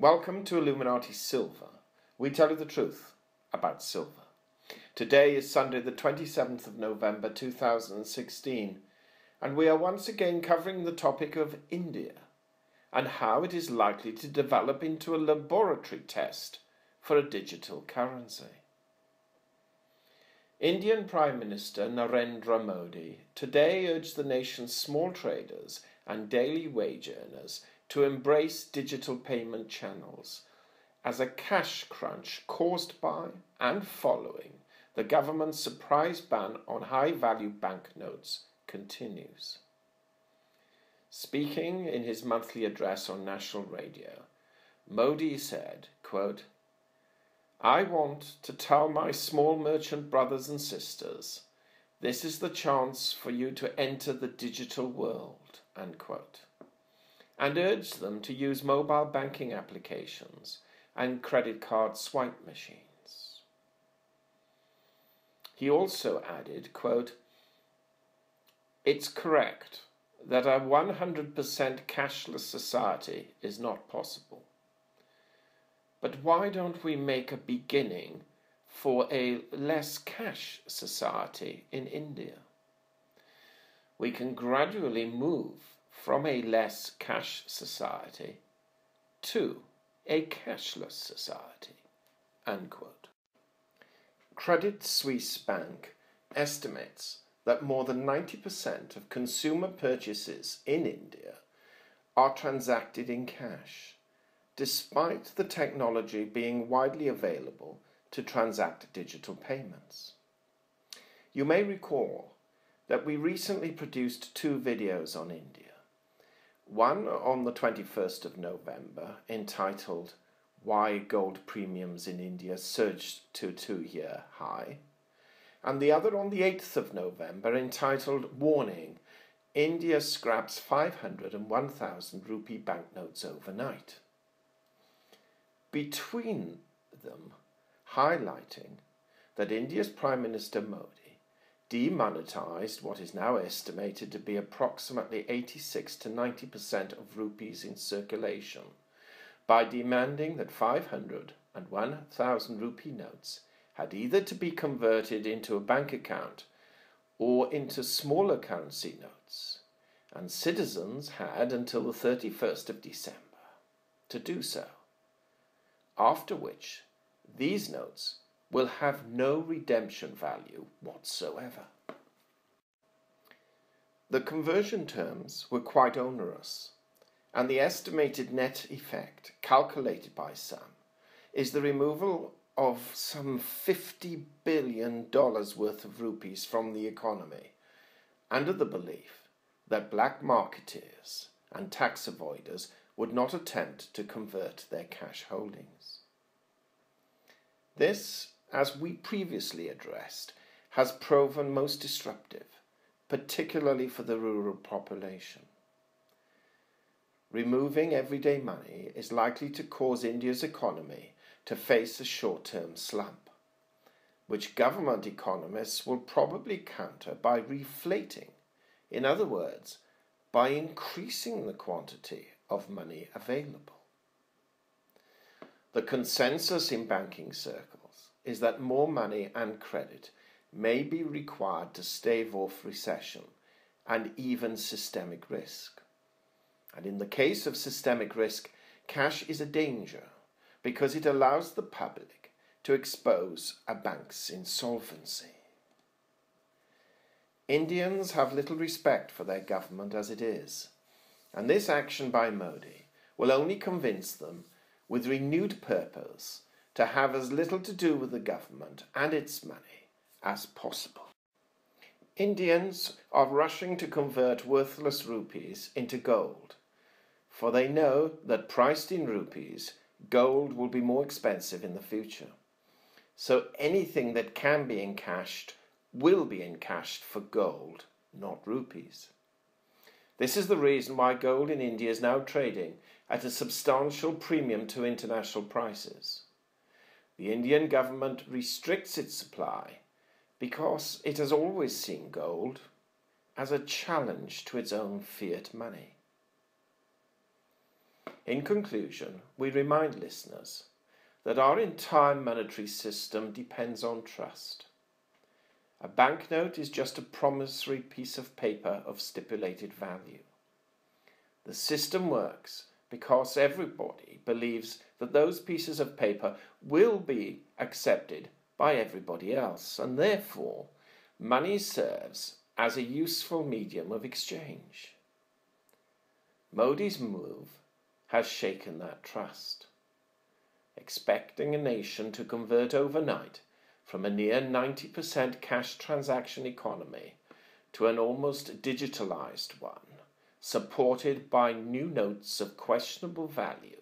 Welcome to Illuminati Silver. We tell you the truth about silver. Today is Sunday the 27th of November 2016 and we are once again covering the topic of India and how it is likely to develop into a laboratory test for a digital currency. Indian Prime Minister Narendra Modi today urged the nation's small traders and daily wage earners to embrace digital payment channels as a cash crunch caused by and following the government's surprise ban on high-value banknotes continues. Speaking in his monthly address on national radio, Modi said, quote, "I want to tell my small merchant brothers and sisters, this is the chance for you to enter the digital world," unquote, and urged them to use mobile banking applications and credit card swipe machines. He also added, quote, "It's correct that a 100% cashless society is not possible. But why don't we make a beginning for a less cash society in India? We can gradually move from a less cash society to a cashless society," unquote. Credit Suisse Bank estimates that more than 90% of consumer purchases in India are transacted in cash, despite the technology being widely available to transact digital payments. You may recall that we recently produced 2 videos on India. One on the 21st of November entitled "Why Gold Premiums in India Surged to a 2-Year High," and the other on the 8th of November entitled "Warning, India Scraps 500 and 1,000 rupee banknotes overnight." Between them, highlighting that India's Prime Minister Modi demonetized what is now estimated to be approximately 86 to 90% of rupees in circulation by demanding that 500 and 1,000 rupee notes had either to be converted into a bank account or into smaller currency notes, and citizens had until the 31st of December to do so, after which these notes will have no redemption value whatsoever. The conversion terms were quite onerous, and the estimated net effect, calculated by some, is the removal of some $50 billion worth of rupees from the economy, under the belief that black marketeers and tax avoiders would not attempt to convert their cash holdings. This, as we previously addressed, has proven most disruptive, particularly for the rural population. Removing everyday money is likely to cause India's economy to face a short-term slump, which government economists will probably counter by reflating, in other words, by increasing the quantity of money available. The consensus in banking circles is that more money and credit may be required to stave off recession and even systemic risk. And in the case of systemic risk, cash is a danger because it allows the public to expose a bank's insolvency. Indians have little respect for their government as it is, and this action by Modi will only convince them with renewed purpose to have as little to do with the government and its money as possible. Indians are rushing to convert worthless rupees into gold, for they know that priced in rupees, gold will be more expensive in the future. So anything that can be encashed will be encashed for gold, not rupees. This is the reason why gold in India is now trading at a substantial premium to international prices. The Indian government restricts its supply because it has always seen gold as a challenge to its own fiat money. In conclusion, we remind listeners that our entire monetary system depends on trust. A banknote is just a promissory piece of paper of stipulated value. The system works because everybody believes that those pieces of paper will be accepted by everybody else, and therefore money serves as a useful medium of exchange. Modi's move has shaken that trust. Expecting a nation to convert overnight from a near 90% cash transaction economy to an almost digitalized one, supported by new notes of questionable value,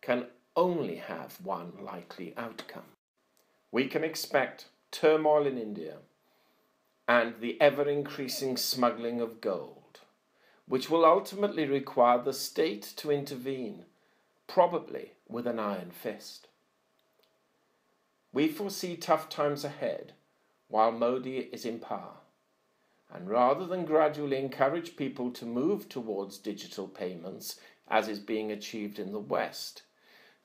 can only have one likely outcome. We can expect turmoil in India and the ever-increasing smuggling of gold, which will ultimately require the state to intervene, probably with an iron fist. We foresee tough times ahead while Modi is in power, and rather than gradually encourage people to move towards digital payments as is being achieved in the West,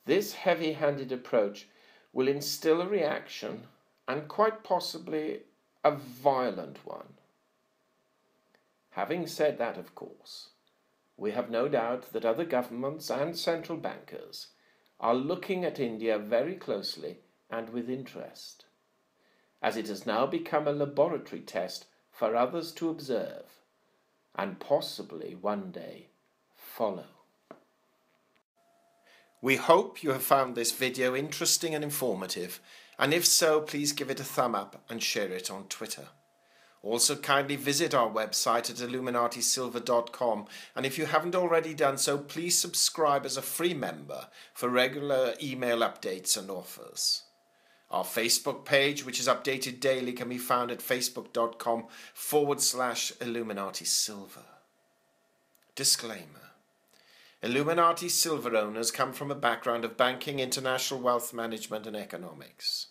this heavy-handed approach will instill a reaction, and quite possibly a violent one. Having said that, of course, we have no doubt that other governments and central bankers are looking at India very closely and with interest, as it has now become a laboratory test for others to observe and possibly one day follow. We hope you have found this video interesting and informative, and if so, please give it a thumb up and share it on Twitter. Also, kindly visit our website at illuminatisilver.com, and if you haven't already done so, please subscribe as a free member for regular email updates and offers. Our Facebook page, which is updated daily, can be found at facebook.com/illuminatisilver. Disclaimer. Illuminati silver owners come from a background of banking, international wealth management and economics.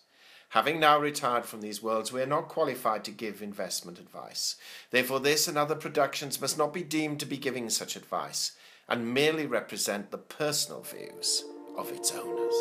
Having now retired from these worlds, we are not qualified to give investment advice. Therefore, this and other productions must not be deemed to be giving such advice and merely represent the personal views of its owners.